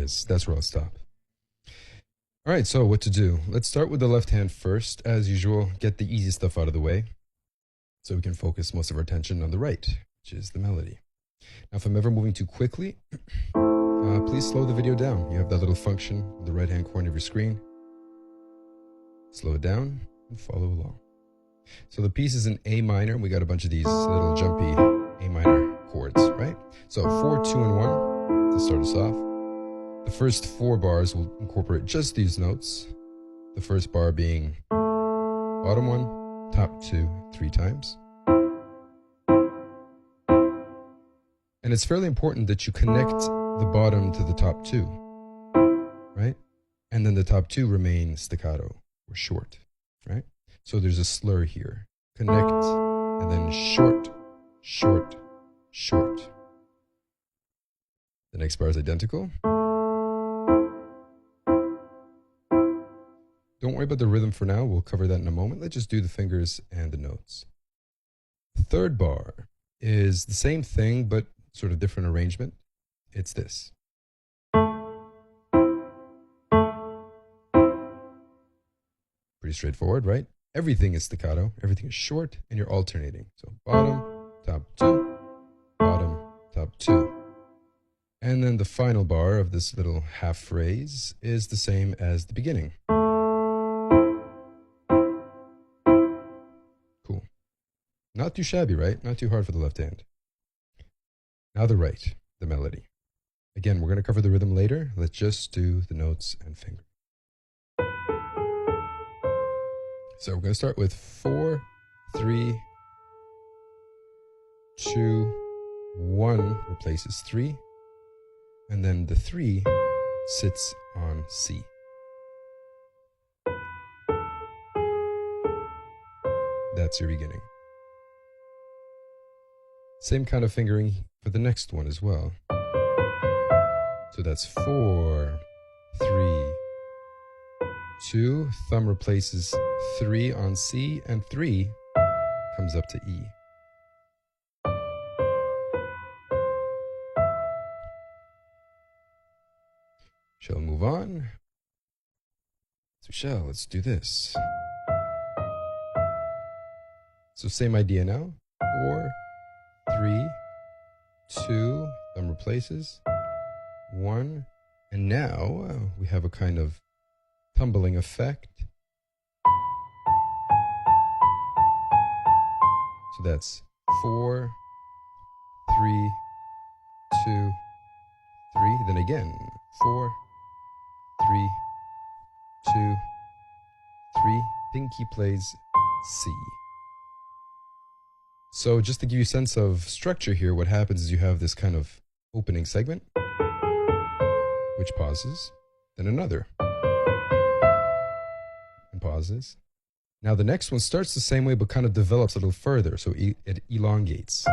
is. That's where I'll stop. All right, so what to do? Let's start with the left hand first. As usual, get the easy stuff out of the way so we can focus most of our attention on the right, which is the melody. Now, if I'm ever moving too quickly, please slow the video down. You have that little function in the right-hand corner of your screen. Slow it down and follow along. So the piece is in A minor. We got a bunch of these little jumpy A minor chords, right? So 4, 2, and 1 to start us off. The first 4 bars will incorporate just these notes. The first bar being bottom 1, top 2, 3 times. And it's fairly important that you connect the bottom to the top 2, right? And then the top 2 remain staccato or short, right? So there's a slur here. Connect, and then short, short, short. The next bar is identical. Don't worry about the rhythm for now. We'll cover that in a moment. Let's just do the fingers and the notes. The third bar is the same thing, but sort of different arrangement. It's this. Pretty straightforward, right? Everything is staccato, everything is short, and you're alternating. So bottom, top 2, bottom, top 2. And then the final bar of this little half phrase is the same as the beginning. Cool. Not too shabby, right? Not too hard for the left hand. Now the right, the melody. Again, we're going to cover the rhythm later. Let's just do the notes and fingers. So we're going to start with 4, 3, 2, 1 replaces 3. And then the 3 sits on C. That's your beginning. Same kind of fingering for the next one as well. So that's 4, 3, 2. Thumb replaces 3 on C, and 3 comes up to E. Shall we move on? So shall, let's do this. So same idea now. 4, 3, 2, thumb replaces 1, and now we have a kind of tumbling effect. So that's 4, 3, 2, 3. Then again, 4, 3, 2, 3. Pinky plays C. So just to give you a sense of structure here, what happens is you have this kind of opening segment, which pauses, then another, and pauses. Now the next one starts the same way, but kind of develops a little further, so it elongates.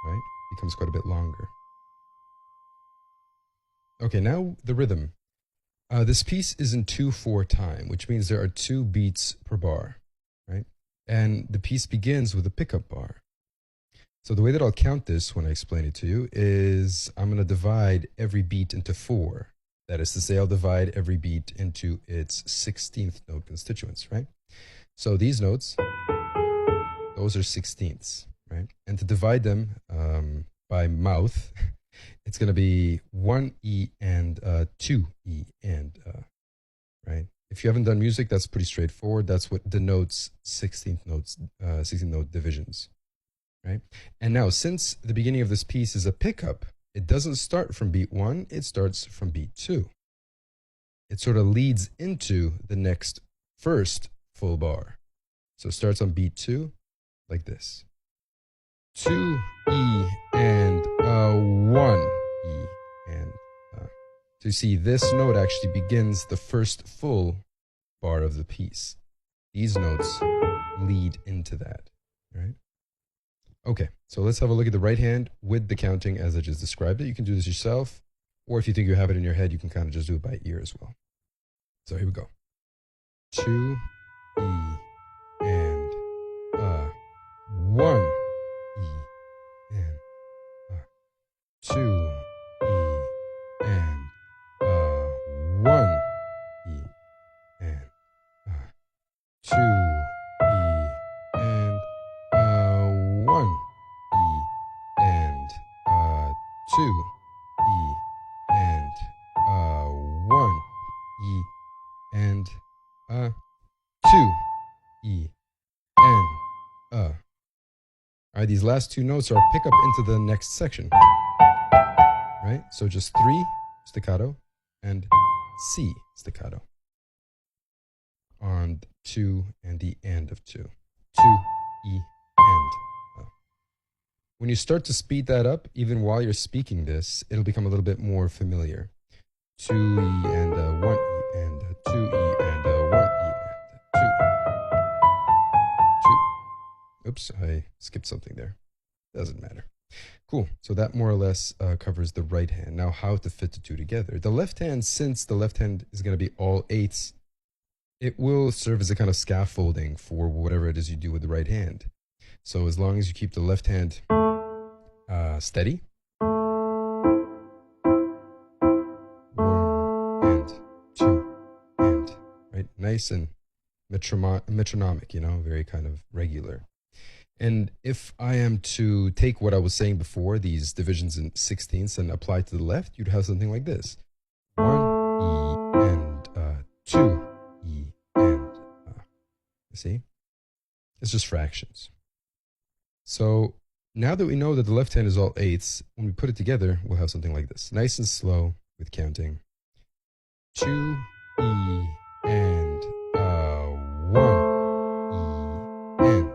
Right? Becomes quite a bit longer. Okay, now the rhythm. This piece is in 2/4 time, which means there are 2 beats per bar, right? And the piece begins with a pickup bar. So the way that I'll count this when I explain it to you is I'm going to divide every beat into 4. That is to say, I'll divide every beat into its 16th note constituents, right? So these notes, those are 16ths, right? And to divide them by mouth, it's going to be 1 E and 2 E and, right? If you haven't done music, that's pretty straightforward. That's what denotes 16th notes, 16th note divisions, right? And now, since the beginning of this piece is a pickup, it doesn't start from beat 1, it starts from beat 2. It sort of leads into the next first full bar. So it starts on beat 2, like this. 2 E and 1 E and so you see this note actually begins the first full bar of the piece. These notes lead into that, right? Okay, so let's have a look at the right hand with the counting as I just described it. You can do this yourself, or if you think you have it in your head, you can kind of just do it by ear as well. So here we go. 2 E and 1 E and 2 E and 1 E and 2 E and 1 E and 2 E and 1 E and 2 E and All right, these last two notes are pick up into the next section, right? So just 3 staccato and C staccato on 2 and the end of 2. 2 E and When you start to speed that up, even while you're speaking this, it'll become a little bit more familiar. 2 E and 1 E and 2 E and 1 E and 2. Oops, I skipped something there. Doesn't matter. Cool. So that more or less covers the right hand. Now, how to fit the two together. The left hand, since the left hand is going to be all eighths, it will serve as a kind of scaffolding for whatever it is you do with the right hand. So as long as you keep the left hand steady, 1 and 2 and, right? Nice and metronomic, very kind of regular. And if I am to take what I was saying before, these divisions in sixteenths, and apply to the left, you'd have something like this. 1 E and 2 E and, you see? It's just fractions. So now that we know that the left hand is all eighths, when we put it together, we'll have something like this. Nice and slow with counting. 2 E and 1 E and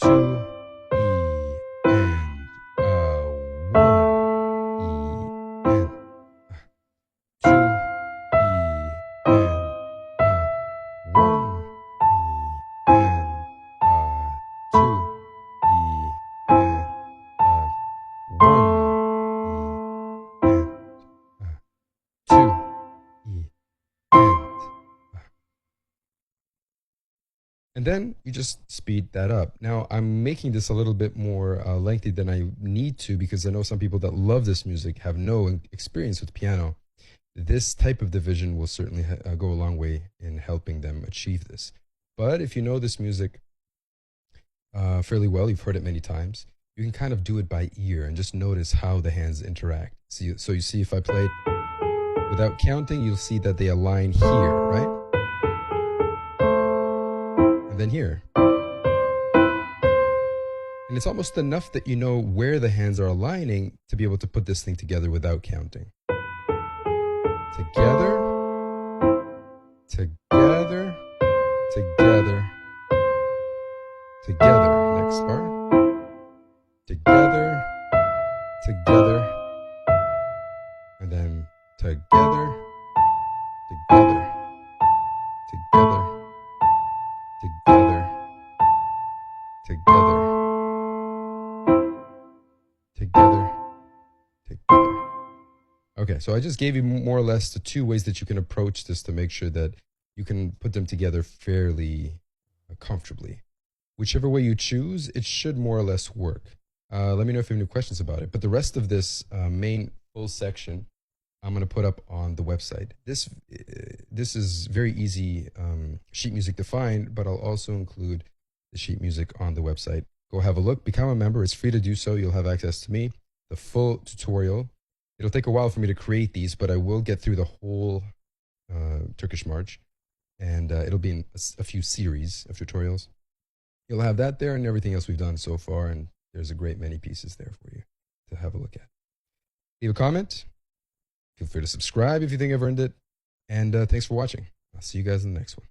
2 E and 1 E and 2 E and 1 E and 2 E and 1 E and 2 E and then you just speed that up. Now, I'm making this a little bit more lengthy than I need to, because I know some people that love this music have no experience with piano. This type of division will certainly go a long way in helping them achieve this. But if you know this music fairly well, you've heard it many times, you can kind of do it by ear and just notice how the hands interact. So you see, if I play it without counting, you'll see that they align here, right? And then here. And it's almost enough that you know where the hands are aligning to be able to put this thing together without counting. Together, together, together, together. Next bar. Together, together, and then together, together, together, together, together, together, together. Okay, so I just gave you more or less the two ways that you can approach this to make sure that you can put them together fairly comfortably. Whichever way you choose, it should more or less work. Let me know if you have any questions about it. But the rest of this main full section, I'm going to put up on the website. This is very easy sheet music to find, but I'll also include the sheet music on the website. Go have a look, become a member. It's free to do so. You'll have access to me, the full tutorial. It'll take a while for me to create these, but I will get through the whole Turkish march, and it'll be in a few series of tutorials. You'll have that there and everything else we've done so far, and there's a great many pieces there for you to have a look at. Leave a comment. Feel free to subscribe if you think I've earned it. And thanks for watching. I'll see you guys in the next one.